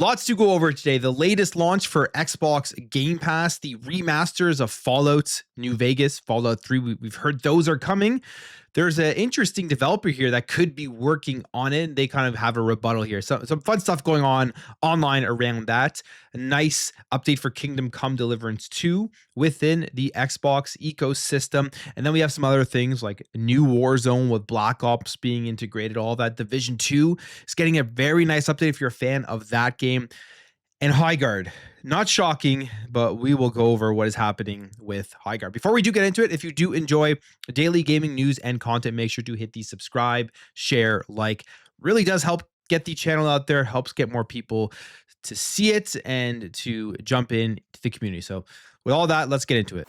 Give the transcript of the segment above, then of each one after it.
Lots to go over today. The latest launch for Xbox Game Pass, the remasters of Fallout New Vegas, Fallout 3. We've heard those are coming. There's an interesting developer here that could be working on it. They kind of have a rebuttal here. So some fun stuff going on online around that. A nice update for Kingdom Come Deliverance 2 within the Xbox ecosystem. And then we have some other things like new Warzone with Black Ops being integrated. All that. Division 2 is getting a very nice update if you're a fan of that game. And Highguard, not shocking, but we will go over what is happening with Highguard. Before we do get into it, if you do enjoy daily gaming news and content, make sure to hit the subscribe, share, like. Really does help get the channel out there, helps get more people to see it and to jump in to the community. So with all that, let's get into it.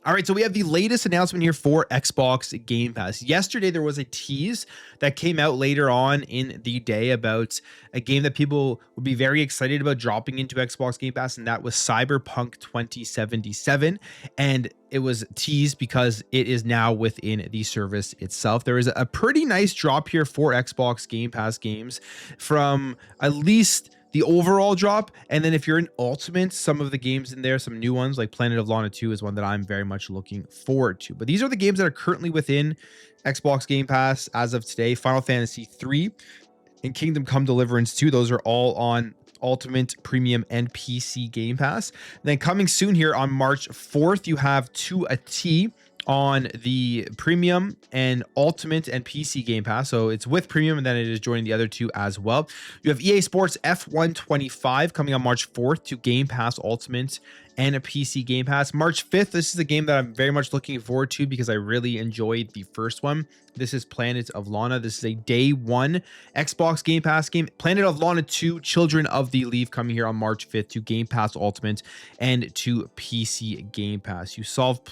All right, so we have the latest announcement here for Xbox Game Pass. Yesterday, there was a tease that came out later on in the day about a game that people would be very excited about dropping into Xbox Game Pass, and that was Cyberpunk 2077. And it was teased because it is now within the service itself. There is a pretty nice drop here for Xbox Game Pass games from at least the overall drop. And then if you're in Ultimate, some of the games in there, some new ones like Planet of Lana 2 is one that I'm very much looking forward to. But these are the games that are currently within Xbox Game Pass as of today. Final Fantasy 3 and Kingdom Come Deliverance 2. Those are all on Ultimate, Premium, and PC Game Pass. Then coming soon here on March 4th, you have 2 a T on the Premium and Ultimate and PC Game Pass. So it's with Premium and then it is joining the other 2 as well. You have EA Sports F125 coming on March 4th to Game Pass Ultimate and a PC Game Pass. March 5th, this is a game that I'm very much looking forward to because I really enjoyed the first one. This is Planet of Lana. This is a day 1 Xbox Game Pass game. Planet of Lana 2, Children of the Leaf coming here on March 5th to Game Pass Ultimate and to PC Game Pass. You solve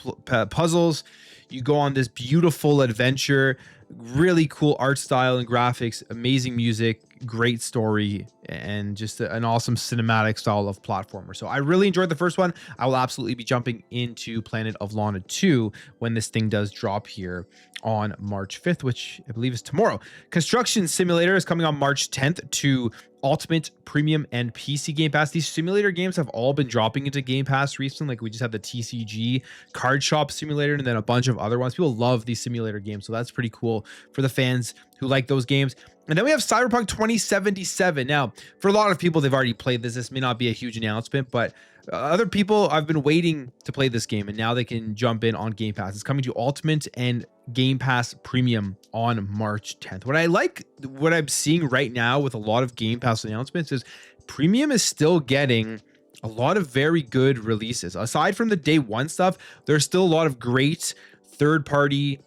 puzzles, you go on this beautiful adventure, really cool art style and graphics, amazing music, great story, and just an awesome cinematic style of platformer. So I really enjoyed the first one. I will absolutely be jumping into Planet of Lana 2 when this thing does drop here on March 5th, which I believe is tomorrow. Construction Simulator is coming on March 10th to Ultimate, Premium, and PC Game Pass. These simulator games have all been dropping into Game Pass recently. Like we just had the TCG Card Shop Simulator and then a bunch of other ones. People love these simulator games, so that's pretty cool for the fans who like those games. And then we have Cyberpunk 2077. Now, for a lot of people, they've already played this. This may not be a huge announcement, but other people, I've been waiting to play this game, and now they can jump in on Game Pass. It's coming to Ultimate and Game Pass Premium on March 10th. What I like, what I'm seeing right now with a lot of Game Pass announcements is Premium is still getting a lot of very good releases. Aside from the day 1 stuff, there's still a lot of great third-party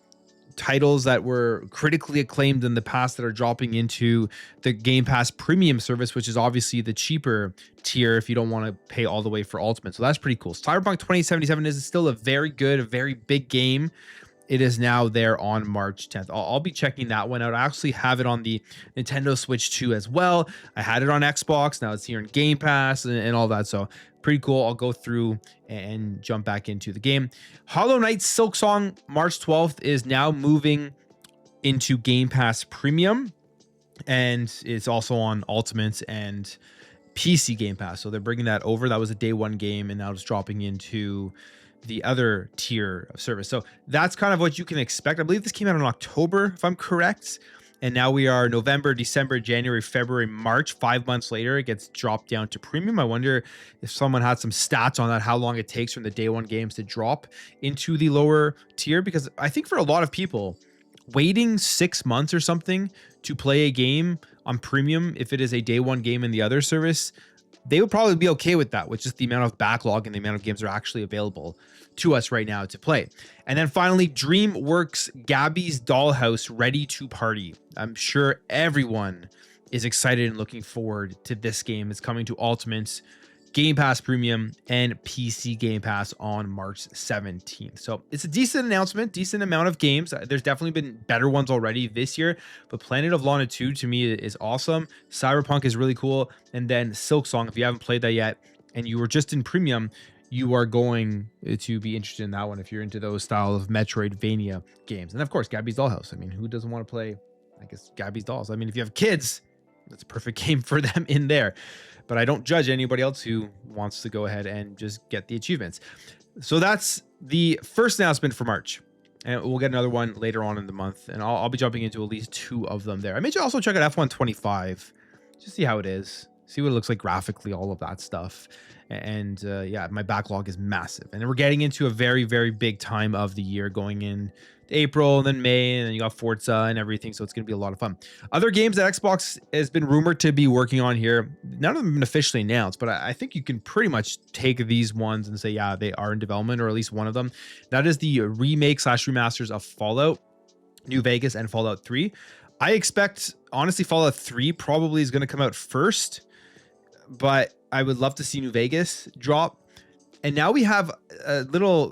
titles that were critically acclaimed in the past that are dropping into the Game Pass Premium service, which is obviously the cheaper tier if you don't want to pay all the way for Ultimate. So that's pretty cool. Cyberpunk 2077 is still a very good, a very big game. It is now there on March 10th. I'll be checking that one out. I actually have it on the Nintendo Switch 2 as well. I had it on Xbox. Now it's here in Game Pass and all that. So pretty cool. I'll go through and jump back into the game. Hollow Knight Silksong March 12th is now moving into Game Pass Premium, and it's also on Ultimate and PC Game Pass. So they're bringing that over. That was a day 1 game, and now it's dropping into the other tier of service. So that's kind of what you can expect. I believe this came out in October, if I'm correct. And now we are November, December, January, February, March. 5 months later, it gets dropped down to Premium. I wonder if someone had some stats on that, how long it takes from the day 1 games to drop into the lower tier. Because I think for a lot of people, waiting 6 months or something to play a game on Premium, if it is a day 1 game in the other service, they would probably be okay with that, with just the amount of backlog and the amount of games that are actually available to us right now to play. And then finally, DreamWorks Gabby's Dollhouse Ready to Party. I'm sure everyone is excited and looking forward to this game. It's coming to Ultimate, Game Pass Premium, and PC Game Pass on March 17th. So it's a decent announcement, decent amount of games. There's definitely been better ones already this year, but Planet of Lana 2 to me is awesome. Cyberpunk is really cool. And then Silksong, if you haven't played that yet and you were just in Premium, you are going to be interested in that one if you're into those style of Metroidvania games. And of course, Gabby's Dollhouse. I mean, who doesn't want to play, I guess, Gabby's Dolls? I mean, if you have kids, that's a perfect game for them in there. But I don't judge anybody else who wants to go ahead and just get the achievements. So that's the first announcement for March. And we'll get another one later on in the month. And I'll be jumping into at least 2 of them there. I may also check out F125, just see how it is. See what it looks like graphically, all of that stuff. And yeah, my backlog is massive. And we're getting into a very, very big time of the year, going in April and then May, and then you got Forza and everything. So it's going to be a lot of fun. Other games that Xbox has been rumored to be working on here, none of them have been officially announced, but I think you can pretty much take these ones and say, yeah, they are in development, or at least one of them. That is the remake/remasters of Fallout New Vegas and Fallout 3. I expect, honestly, Fallout 3 probably is going to come out first, but I would love to see New Vegas drop. And now we have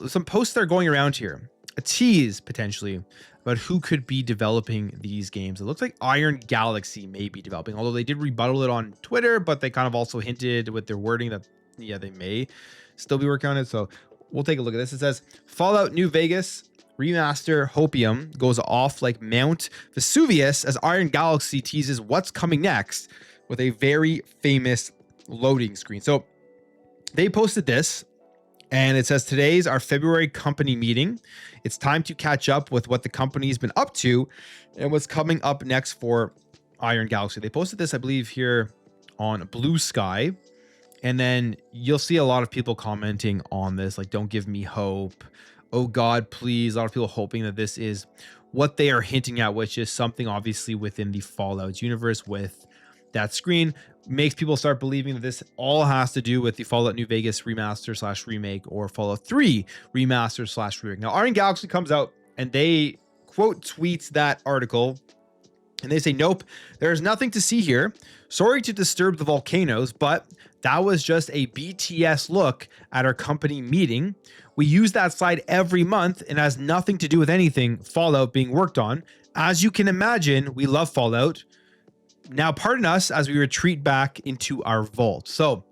some posts that are going around here, a tease potentially about who could be developing these games. It looks like Iron Galaxy may be developing, although they did rebuttal it on Twitter, but they kind of also hinted with their wording that, yeah, they may still be working on it. So we'll take a look at this. It says Fallout New Vegas remaster Hopium goes off like Mount Vesuvius as Iron Galaxy teases what's coming next with a very famous loading screen. So they posted this, and it says, today's our February company meeting. It's time to catch up with what the company's been up to and what's coming up next for Iron Galaxy. They posted this, I believe, here on Blue Sky. And then you'll see a lot of people commenting on this, like, don't give me hope. Oh God, please. A lot of people hoping that this is what they are hinting at, which is something obviously within the Fallout universe with that screen. Makes people start believing that this all has to do with the Fallout New Vegas remaster/remake or Fallout 3 remaster/remake. Now, Iron Galaxy comes out and they quote tweets that article, and they say, nope, there's nothing to see here. Sorry to disturb the volcanoes, but that was just a BTS look at our company meeting. We use that slide every month and has nothing to do with anything Fallout being worked on. As you can imagine, we love Fallout. Now, pardon us as we retreat back into our vault. So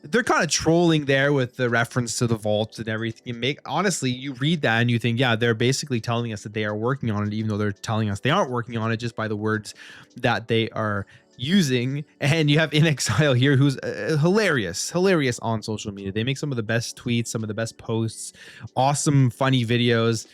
they're kind of trolling there with the reference to the vault and everything. Honestly, you read that and you think, yeah, they're basically telling us that they are working on it, even though they're telling us they aren't working on it just by the words that they are using. And you have In Exile here, who's hilarious on social media. They make some of the best tweets, some of the best posts, awesome, funny videos.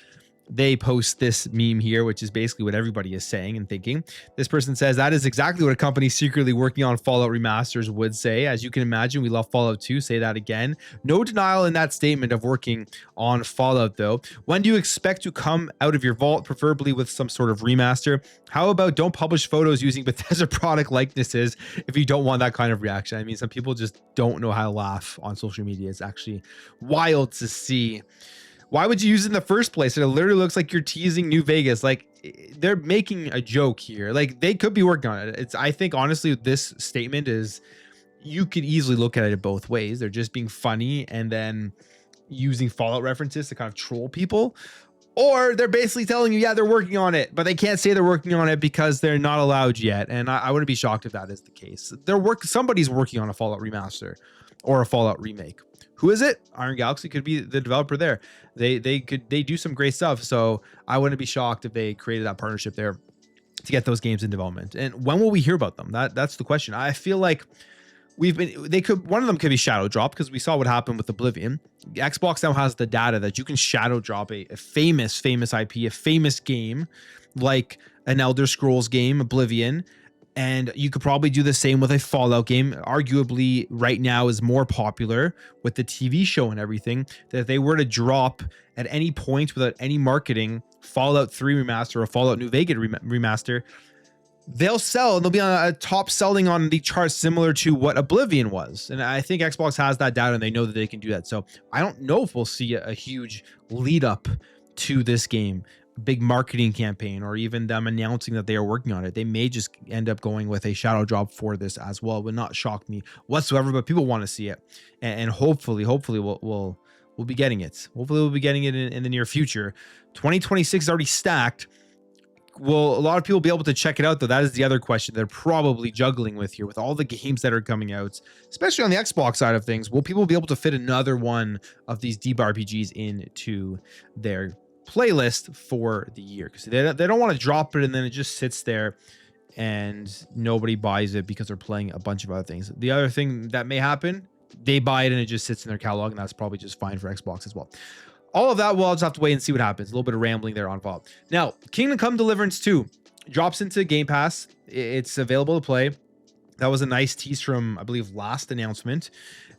They post this meme here, which is basically what everybody is saying and thinking. This person says that is exactly what a company secretly working on Fallout remasters would say. As you can imagine, we love Fallout 2. Say that again. No denial in that statement of working on Fallout, though. When do you expect to come out of your vault, preferably with some sort of remaster? How about don't publish photos using Bethesda product likenesses if you don't want that kind of reaction? I mean, some people just don't know how to laugh on social media. It's actually wild to see. Why would you use it in the first place? It literally looks like you're teasing New Vegas. Like, they're making a joke here. Like, they could be working on it. I think, honestly, this statement is, you could easily look at it both ways. They're just being funny and then using Fallout references to kind of troll people. Or they're basically telling you, yeah, they're working on it, but they can't say they're working on it because they're not allowed yet. And I wouldn't be shocked if that is the case. Somebody's working on a Fallout remaster or a Fallout remake. Who is it? Iron Galaxy could be the developer there. They do some great stuff. So I wouldn't be shocked if they created that partnership there to get those games in development. And when will we hear about them? That's the question. I feel like one of them could be shadow drop, because we saw what happened with Oblivion. Xbox now has the data that you can shadow drop a famous IP, a famous game like an Elder Scrolls game, Oblivion. And you could probably do the same with a Fallout game. Arguably right now is more popular with the TV show and everything, that if they were to drop at any point without any marketing Fallout 3 remaster or Fallout New Vegas remaster, they'll sell, and they'll be on a top selling on the charts similar to what Oblivion was. And I think Xbox has that data and they know that they can do that. So I don't know if we'll see a huge lead up to this game, big marketing campaign, or even them announcing that they are working on it. They may just end up going with a shadow drop for this as well. It would not shock me whatsoever, but people want to see it, and hopefully we'll be getting it. Hopefully we'll be getting it in the near future. 2026 is already stacked. Will a lot of people be able to check it out though? That is the other question they're probably juggling with here, with all the games that are coming out, especially on the Xbox side of things. Will people be able to fit another one of these deep RPGs into their playlist for the year? Because they don't want to drop it and then it just sits there and nobody buys it because they're playing a bunch of other things. The other thing that may happen, they buy it and it just sits in their catalog, and that's probably just fine for Xbox as well. All of that, well, I'll just have to wait and see what happens. A little bit of rambling there on Vault. Now, Kingdom Come Deliverance 2 drops into Game Pass. It's available to play. That was a nice tease from, I believe, last announcement.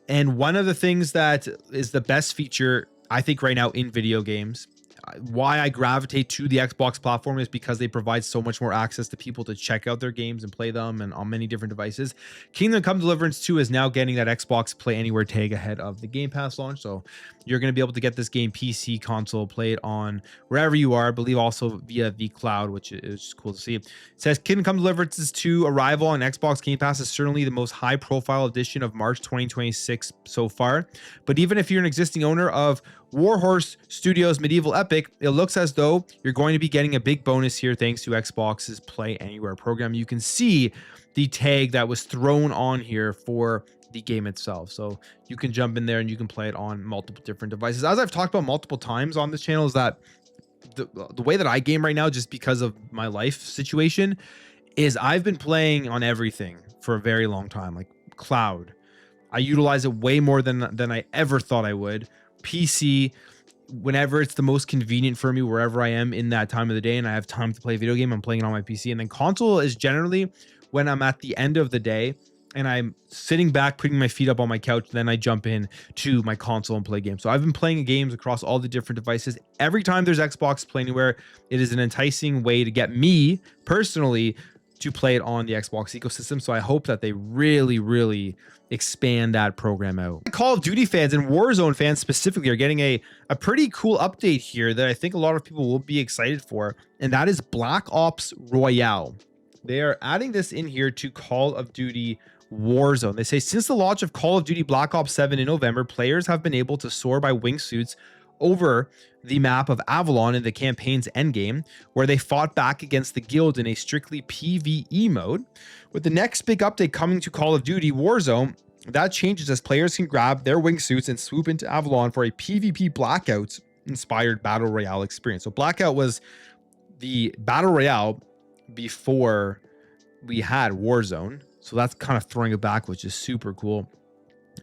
And one of the things that is the best feature, I think, right now in video games, why I gravitate to the Xbox platform, is because they provide so much more access to people to check out their games and play them and on many different devices. Kingdom Come Deliverance 2 is now getting that Xbox Play Anywhere tag ahead of the Game Pass launch. So you're going to be able to get this game PC, console, play it on wherever you are. I believe also via the cloud, which is cool to see. It says Kingdom Come Deliverance 2 arrival on Xbox Game Pass is certainly the most high profile edition of March 2026 so far. But even if you're an existing owner of Warhorse Studios Medieval Epic, it looks as though you're going to be getting a big bonus here thanks to Xbox's Play Anywhere program. You can see the tag that was thrown on here for the game itself. So you can jump in there and you can play it on multiple different devices. As I've talked about multiple times on this channel, is that the way that I game right now, just because of my life situation, is I've been playing on everything for a very long time, like cloud. I utilize it way more than I ever thought I would. PC, whenever it's the most convenient for me, wherever I am in that time of the day and I have time to play a video game, I'm playing it on my PC. And then console is generally when I'm at the end of the day and I'm sitting back, putting my feet up on my couch, then I jump in to my console and play games. So I've been playing games across all the different devices. Every time there's Xbox Play Anywhere, it is an enticing way to get me personally to play it on the Xbox ecosystem. So I hope that they really expand that program out. Call of Duty fans and Warzone fans specifically are getting a pretty cool update here that I think a lot of people will be excited for, and that is Black Ops Royale. They are adding this in here to Call of Duty Warzone. They say since the launch of Call of Duty Black Ops 7 in November, players have been able to soar by wingsuits over the map of Avalon in the campaign's endgame, where they fought back against the guild in a strictly PvE mode. With the next big update coming to Call of Duty Warzone, that changes as players can grab their wingsuits and swoop into Avalon for a PvP Blackout inspired battle royale experience. So Blackout was the battle royale before we had Warzone. So that's kind of throwing it back, which is super cool.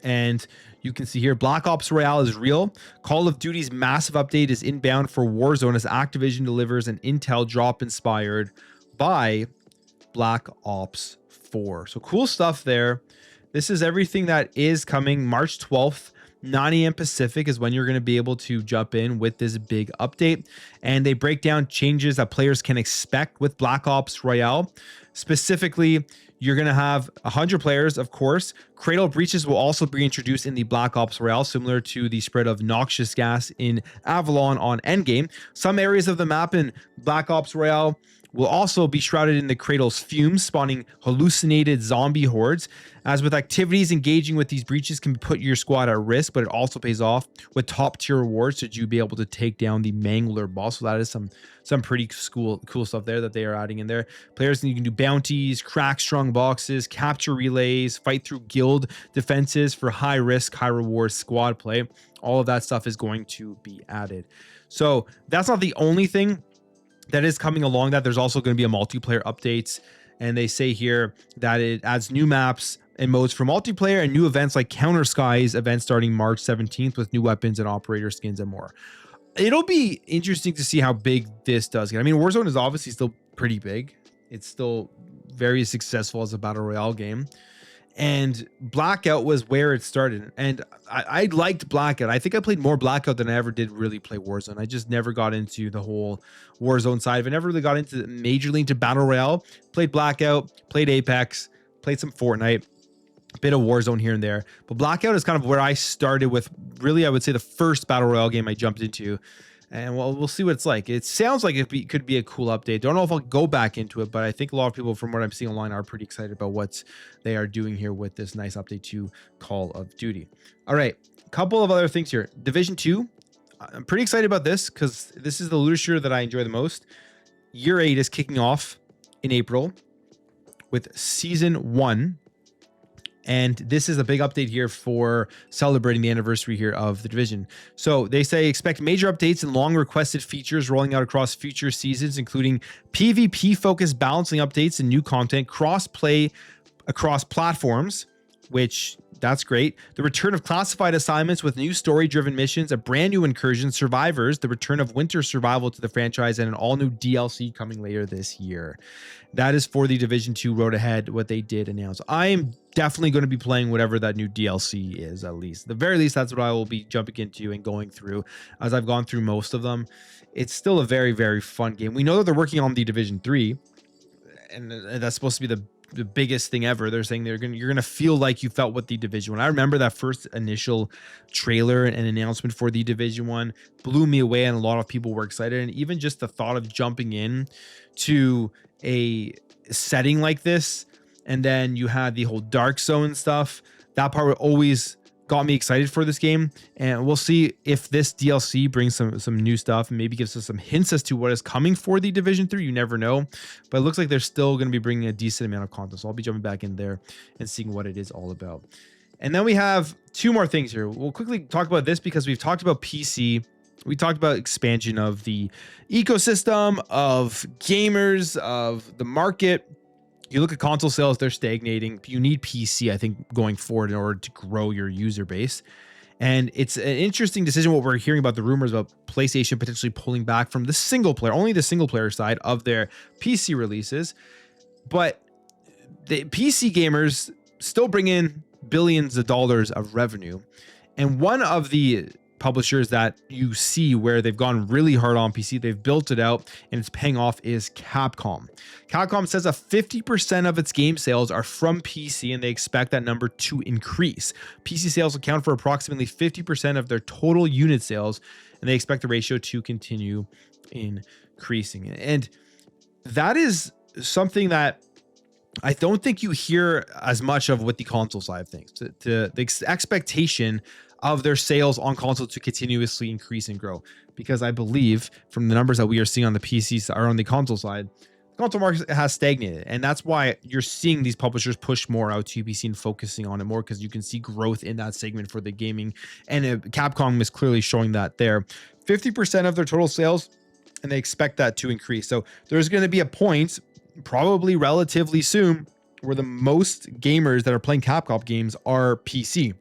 And you can see here, Black Ops Royale is real. Call of Duty's massive update is inbound for Warzone as Activision delivers an intel drop inspired by Black Ops 4. So cool stuff there. This is everything that is coming. March 12th, 9 a.m. Pacific is when you're going to be able to jump in with this big update. And they break down changes that players can expect with Black Ops Royale. Specifically, you're going to have 100 players, of course. Cradle breaches will also be introduced in the Black Ops Royale, similar to the spread of noxious gas in Avalon on Endgame. Some areas of the map in Black Ops Royale will also be shrouded in the Cradle's fumes, spawning hallucinated zombie hordes. As with activities engaging with these breaches can put your squad at risk, but it also pays off with top tier rewards should you be able to take down the Mangler boss. So that is some pretty cool stuff there that they are adding in there. Players, you can do bounties, crack strong boxes, capture relays, fight through guild defenses for high risk, high reward squad play. All of that stuff is going to be added. So that's not the only thing that is coming along. That there's also going to be a multiplayer updates, and they say here that it adds new maps and modes for multiplayer and new events like Counter Skies event starting March 17th with new weapons and operator skins and more. It'll be interesting to see how big this does get. I mean, Warzone is obviously still pretty big. It's still very successful as a battle royale game. And Blackout was where it started. And I liked Blackout. I think I played more Blackout than I ever did really play Warzone. I just never got into the whole Warzone side of it. I never really got into majorly into Battle Royale. Played Blackout, played Apex, played some Fortnite, a bit of Warzone here and there. But Blackout is kind of where I started with, really, I would say the first Battle Royale game I jumped into. And well, we'll see what it's like. It sounds like it could be a cool update. Don't know if I'll go back into it, but I think a lot of people from what I'm seeing online are pretty excited about what they are doing here with this nice update to Call of Duty. All right, a couple of other things here. Division 2, I'm pretty excited about this because this is the looter shooter that I enjoy the most. Year 8 is kicking off in April with Season 1. And this is a big update here for celebrating the anniversary here of the Division. So they say expect major updates and long requested features rolling out across future seasons, including PvP-focused balancing updates and new content, cross-play across platforms, which that's great. The return of classified assignments with new story-driven missions, a brand new incursion, survivors, the return of winter survival to the franchise, and an all-new DLC coming later this year. That is for the Division 2 road ahead, what they did announce. I am definitely going to be playing whatever that new DLC is, at least. At the very least, that's what I will be jumping into and going through, as I've gone through most of them. It's still a very, very fun game. We know that they're working on the Division 3, and that's supposed to be the biggest thing ever. They're saying you're gonna feel like you felt with the Division 1. I remember that first initial trailer and announcement for the Division 1 blew me away, and a lot of people were excited. And even just the thought of jumping in to a setting like this, and then you had the whole Dark Zone stuff, that part always got me excited for this game. And we'll see if this DLC brings some new stuff and maybe gives us some hints as to what is coming for the Division 3. You never know, but it looks like they're still going to be bringing a decent amount of content. So I'll be jumping back in there and seeing what it is all about. And then we have two more things here. We'll quickly talk about this because we've talked about PC. We talked about expansion of the ecosystem, of gamers, of the market. You look at console sales, they're stagnating. You need PC, I think, going forward in order to grow your user base. And it's an interesting decision what we're hearing about the rumors about PlayStation potentially pulling back from the single player, only the single player side of their PC releases. But the PC gamers still bring in billions of dollars of revenue. And one of the publishers that you see where they've gone really hard on PC, they've built it out and it's paying off, is Capcom. Capcom says 50% of its game sales are from PC, and they expect that number to increase. PC sales account for approximately 50% of their total unit sales, and they expect the ratio to continue increasing. And that is something that I don't think you hear as much of with the console side of things. The expectation of their sales on console to continuously increase and grow, because I believe from the numbers that we are seeing on the PC or on the console side, the console market has stagnated, and that's why you're seeing these publishers push more out to PC and focusing on it more, because you can see growth in that segment for the gaming, and Capcom is clearly showing that there. 50% of their total sales, and they expect that to increase. So there's going to be a point, probably relatively soon, where the most gamers that are playing Capcom games are PC.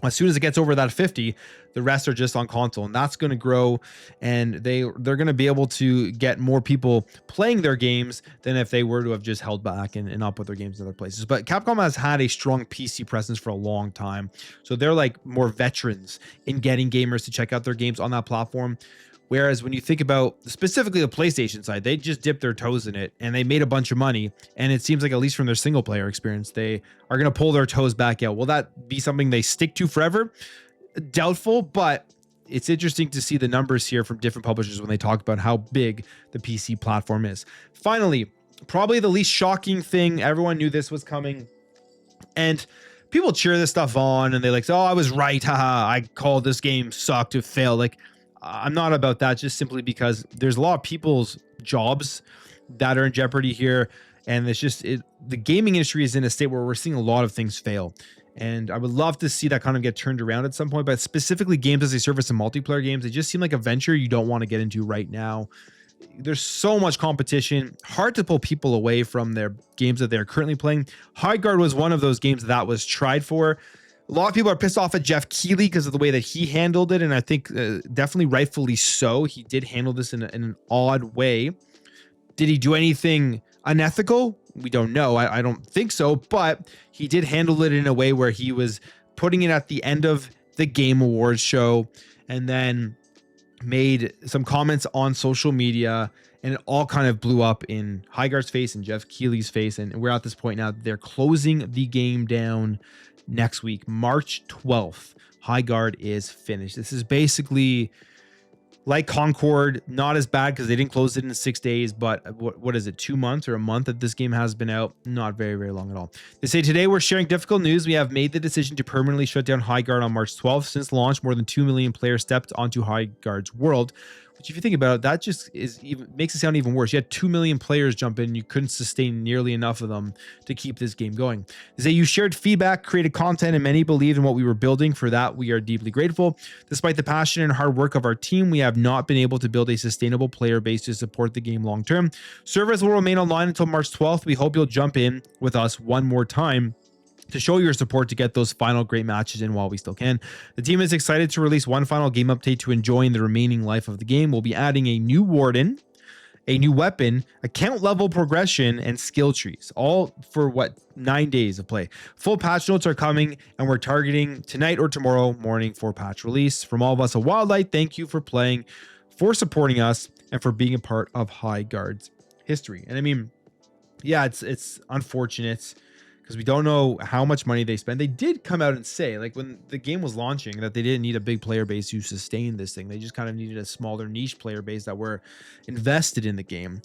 As soon as it gets over that 50, the rest are just on console, and that's going to grow, and they're going to be able to get more people playing their games than if they were to have just held back and not put their games in other places. But Capcom has had a strong PC presence for a long time, so they're like more veterans in getting gamers to check out their games on that platform. Whereas when you think about specifically the PlayStation side, they just dipped their toes in it and they made a bunch of money. And it seems like, at least from their single player experience, they are going to pull their toes back out. Will that be something they stick to forever? Doubtful, but it's interesting to see the numbers here from different publishers when they talk about how big the PC platform is. Finally, probably the least shocking thing, everyone knew this was coming, and people cheer this stuff on and they like, oh, I was right. Haha, I called this game sucked, it failed. Like, I'm not about that, just simply because there's a lot of people's jobs that are in jeopardy here. And it's just, the gaming industry is in a state where we're seeing a lot of things fail. And I would love to see that kind of get turned around at some point, but specifically games as a service and multiplayer games, they just seem like a venture you don't want to get into right now. There's so much competition, hard to pull people away from their games that they're currently playing. Highguard was one of those games that was tried for. A lot of people are pissed off at Jeff Keighley because of the way that he handled it, and I think definitely rightfully so. He did handle this in an odd way. Did he do anything unethical? We don't know. I don't think so, but he did handle it in a way where he was putting it at the end of the Game Awards show and then made some comments on social media, and it all kind of blew up in Highguard's face and Jeff Keighley's face, and we're at this point now. They're closing the game down next week, March 12th. Highguard is finished. This is basically like Concord, not as bad because they didn't close it in 6 days, but what is it, 2 months or a month that this game has been out? Not very, very long at all. They say, today we're sharing difficult news. We have made the decision to permanently shut down Highguard on March 12th. Since launch, more than 2 million players stepped onto Highguard's world. Which, if you think about it, that just is even makes it sound even worse. You had 2 million players jump in, you couldn't sustain nearly enough of them to keep this game going. They say you shared feedback, created content, and many believed in what we were building. For that, we are deeply grateful. Despite the passion and hard work of our team, we have not been able to build a sustainable player base to support the game long term. Servers will remain online until March 12th. We hope you'll jump in with us one more time to show your support to get those final great matches in while we still can. The team is excited to release one final game update to enjoying the remaining life of the game. We'll be adding a new warden, a new weapon, account level progression, and skill trees, all for 9 days of play. Full patch notes are coming, and we're targeting tonight or tomorrow morning for patch release. From all of us at Wildlight, thank you for playing, for supporting us, and for being a part of Highguard's history. And I mean, yeah, it's unfortunate because we don't know how much money they spend. They did come out and say, like, when the game was launching, that they didn't need a big player base to sustain this thing. They just kind of needed a smaller niche player base that were invested in the game.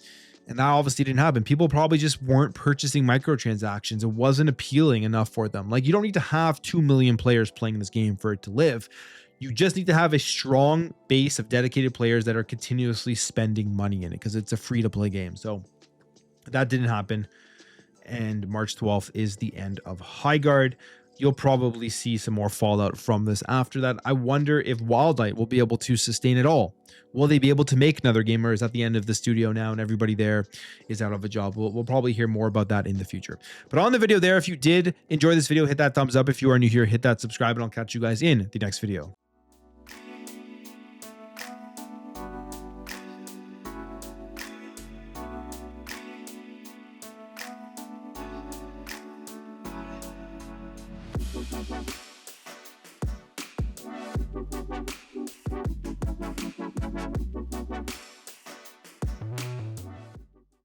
And that obviously didn't happen. People probably just weren't purchasing microtransactions. It wasn't appealing enough for them. Like, you don't need to have 2 million players playing this game for it to live. You just need to have a strong base of dedicated players that are continuously spending money in it, because it's a free-to-play game. So that didn't happen. And March 12th is the end of Highguard. You'll probably see some more fallout from this after that. I wonder if Wildlight will be able to sustain it all. Will they be able to make another game, or is at the end of the studio now and everybody there is out of a job? We'll probably hear more about that in the future. But on the video there, if you did enjoy this video, hit that thumbs up. If you are new here, hit that subscribe, and I'll catch you guys in the next video. Bye.